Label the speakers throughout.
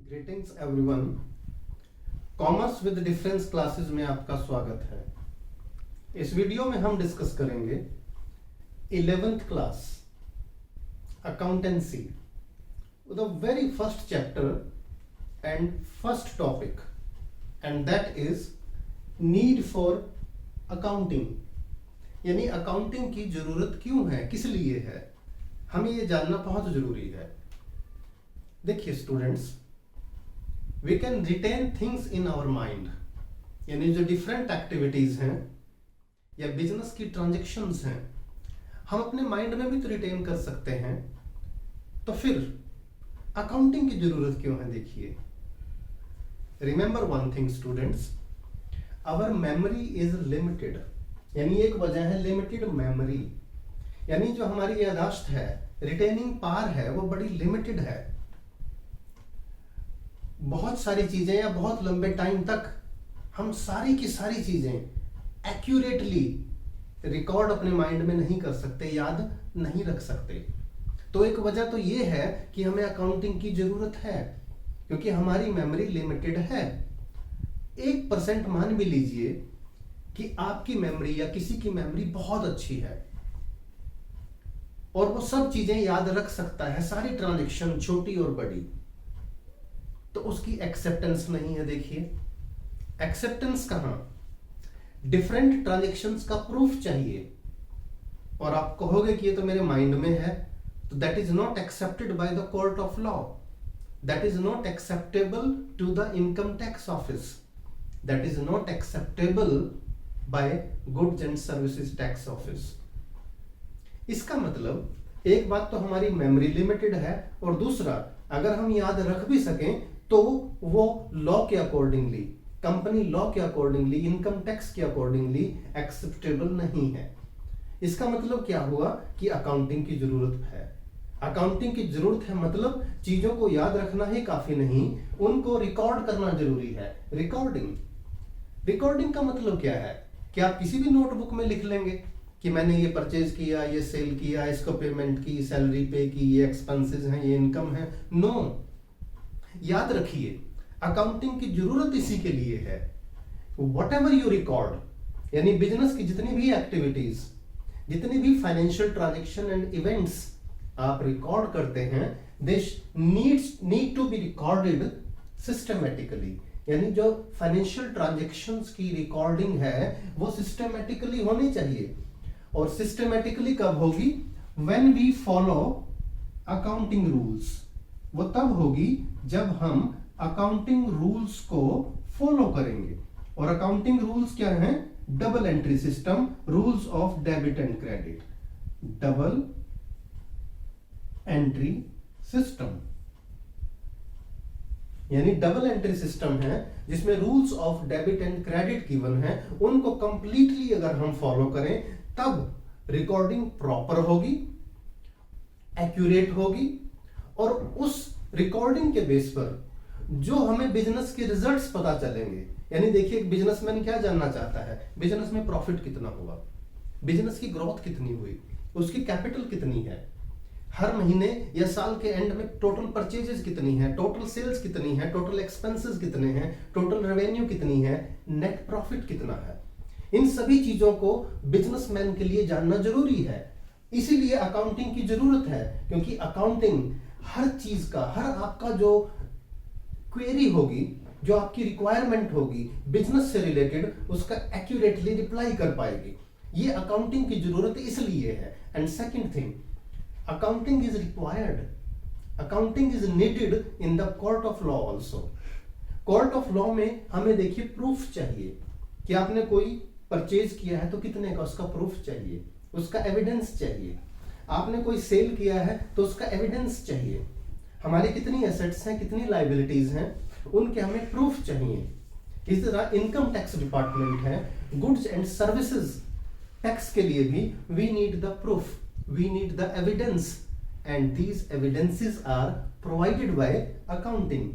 Speaker 1: Greetings everyone. Commerce with difference classes में आपका स्वागत है। इस वीडियो में हम डिस्कस करेंगे 11th class accountancy, the very first chapter and first topic, and that is need for accounting. यानी अकाउंटिंग की जरूरत क्यों है, किस लिए है, हमें ये जानना बहुत जरूरी है। देखिए students, we can retain things in our mind, यानी जो डिफरेंट एक्टिविटीज हैं या बिजनेस की ट्रांजेक्शन्स हैं, हम अपने माइंड में भी तो रिटेन कर सकते हैं। तो फिर अकाउंटिंग की जरूरत क्यों है? देखिए, remember one thing students, our memory is limited. यानी एक वजह है लिमिटेड मेमोरी, यानी जो हमारी याददाश्त है, रिटेनिंग पावर है, वो बड़ी लिमिटेड है। बहुत सारी चीजें या बहुत लंबे टाइम तक हम सारी की सारी चीजें एक्यूरेटली रिकॉर्ड अपने माइंड में नहीं कर सकते, याद नहीं रख सकते। तो एक वजह तो ये है कि हमें अकाउंटिंग की जरूरत है, क्योंकि हमारी मेमोरी लिमिटेड है। 1% मान भी लीजिए कि आपकी मेमोरी या किसी की मेमोरी बहुत अच्छी है और वो सब चीजें याद रख सकता है, सारी ट्रांजैक्शन छोटी और बड़ी, तो उसकी एक्सेप्टेंस नहीं है। देखिए, एक्सेप्टेंस कहां? डिफरेंट ट्रांजैक्शंस का प्रूफ चाहिए, और आप कहोगे कि ये तो मेरे माइंड में है, तो that is not accepted by the court of law, that is not acceptable to the income tax office, that is not acceptable by goods and services tax office. इसका मतलब एक बात तो हमारी मेमोरी लिमिटेड है, और दूसरा, अगर हम याद रख भी सकें तो वो लॉ के अकॉर्डिंगली, कंपनी लॉ के अकॉर्डिंगली, इनकम टैक्स के अकॉर्डिंगली एक्सेप्टेबल नहीं है। इसका मतलब क्या हुआ कि अकाउंटिंग की जरूरत है। अकाउंटिंग की जरूरत है मतलब चीजों को याद रखना ही काफी नहीं, उनको रिकॉर्ड करना जरूरी है। रिकॉर्डिंग का मतलब क्या है कि आप किसी भी नोटबुक में लिख लेंगे कि मैंने ये परचेज किया, ये सेल किया, इसको पेमेंट की, सैलरी पे की, ये एक्सपेंसेस हैं, ये इनकम है। नो, याद रखिए, अकाउंटिंग की जरूरत इसी के लिए है। वट एवर यू रिकॉर्ड, यानी बिजनेस की जितनी भी एक्टिविटीज, जितनी भी फाइनेंशियल ट्रांजैक्शन एंड इवेंट्स आप रिकॉर्ड करते हैं, this need to be recorded systematically. यानी जो फाइनेंशियल ट्रांजैक्शंस की रिकॉर्डिंग है वो सिस्टमेटिकली होनी चाहिए। और सिस्टमेटिकली कब होगी? When we follow accounting rules. वो तब होगी जब हम अकाउंटिंग रूल्स को फॉलो करेंगे। और अकाउंटिंग रूल्स क्या हैं? Double entry system, rules of debit and credit, double entry system. यानी डबल एंट्री सिस्टम है जिसमें rules of debit and credit given है, उनको कंप्लीटली अगर हम फॉलो करें तब रिकॉर्डिंग प्रॉपर होगी, एक्यूरेट होगी, और उस रिकॉर्डिंग के बेस पर जो हमें बिजनेस के रिजल्ट्स पता चलेंगे। यानी देखिए, एक बिजनेसमैन क्या जानना चाहता है? बिजनेस में प्रॉफिट कितना हुआ, बिजनेस की ग्रोथ कितनी हुई, उसकी कैपिटल कितनी है, हर महीने या साल के एंड में टोटल परचेजेस कितनी है, टोटल सेल्स कितनी है, टोटल एक्सपेंसेस कितने हैं, टोटल रेवेन्यू कितनी है, नेट प्रॉफिट कितना है। इन सभी चीजों को बिजनेसमैन के लिए जानना जरूरी है। इसीलिए अकाउंटिंग की जरूरत है, क्योंकि अकाउंटिंग हर चीज का, हर आपका जो क्वेरी होगी, जो आपकी रिक्वायरमेंट होगी बिजनेस से रिलेटेड, उसका एक्यूरेटली रिप्लाई कर पाएगी। ये अकाउंटिंग की जरूरत इसलिए है। And second thing, accounting is required, accounting is needed in the court of law also. Court of law में हमें देखिए प्रूफ चाहिए कि आपने कोई परचेज किया है तो कितने का, उसका प्रूफ चाहिए, उसका एविडेंस चाहिए। आपने कोई सेल किया है तो उसका एविडेंस चाहिए। हमारी कितनी एसेट्स हैं, कितनी लायबिलिटीज हैं, उनके हमें प्रूफ चाहिए। इस तरह इनकम टैक्स डिपार्टमेंट है, गुड्स एंड सर्विसेज टैक्स के लिए भी we need the proof, we need the evidence, and these evidences are provided by accounting.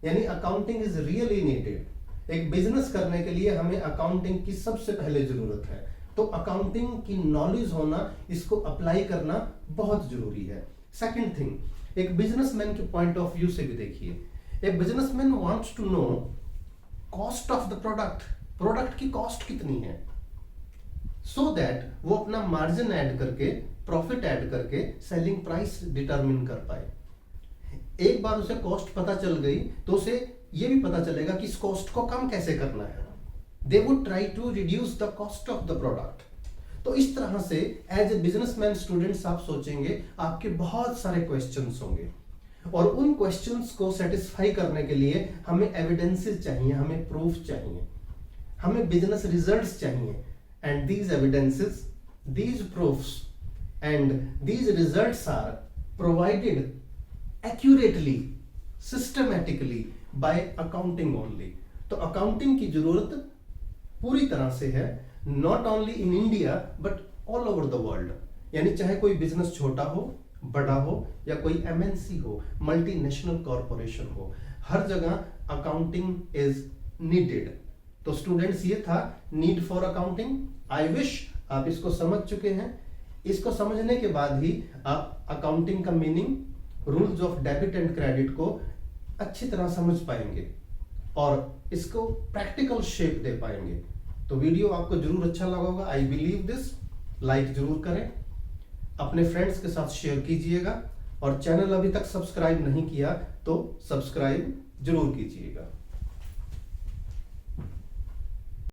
Speaker 1: यानी अकाउंटिंग इज रियली नीडेड। एक बिजनेस करने के लिए हमें अकाउंटिंग की सबसे पहले जरूरत है, तो अकाउंटिंग की नॉलेज होना, इसको अप्लाई करना बहुत जरूरी है। सेकंड थिंग, एक बिजनेसमैन के पॉइंट ऑफ व्यू से भी देखिए, a businessman wants to know cost of the product, product की कॉस्ट कितनी है, सो दैट वो अपना मार्जिन ऐड करके, प्रॉफिट ऐड करके सेलिंग प्राइस डिटरमिन कर पाए। एक बार उसे कॉस्ट पता चल गई तो उसे ये भी पता चलेगा कि इस कॉस्ट को कम कैसे करना है। They would try to reduce the cost of the product. तो इस तरह से एज ए बिजनेसमैन स्टूडेंट्स आप सोचेंगे, आपके बहुत सारे क्वेश्चंस होंगे और उन क्वेश्चंस को सेटिस्फाई करने के लिए हमें एविडेंसेस चाहिए, हमें प्रूफ चाहिए, हमें बिजनेस रिजल्ट्स चाहिए। And these evidences, these proofs and these results are provided accurately, systematically by accounting only. तो अकाउंटिंग की जरूरत पूरी तरह से है, not only in India but all over the world. यानी चाहे कोई बिजनेस छोटा हो, बड़ा हो, या कोई एमएनसी हो, मल्टीनेशनल कॉरपोरेशन हो, हर जगह अकाउंटिंग इज नीडेड। तो स्टूडेंट्स, ये था need for accounting. I wish आप इसको समझ चुके हैं। इसको समझने के बाद ही आप अकाउंटिंग का meaning, rules of debit and credit को अच्छी तरह समझ पाएंगे और इसको प्रैक्टिकल शेप दे पाएंगे। तो वीडियो आपको जरूर अच्छा लगा होगा, आई बिलीव दिस। लाइक जरूर करें, अपने फ्रेंड्स के साथ शेयर कीजिएगा और चैनल अभी तक सब्सक्राइब नहीं किया तो सब्सक्राइब जरूर कीजिएगा।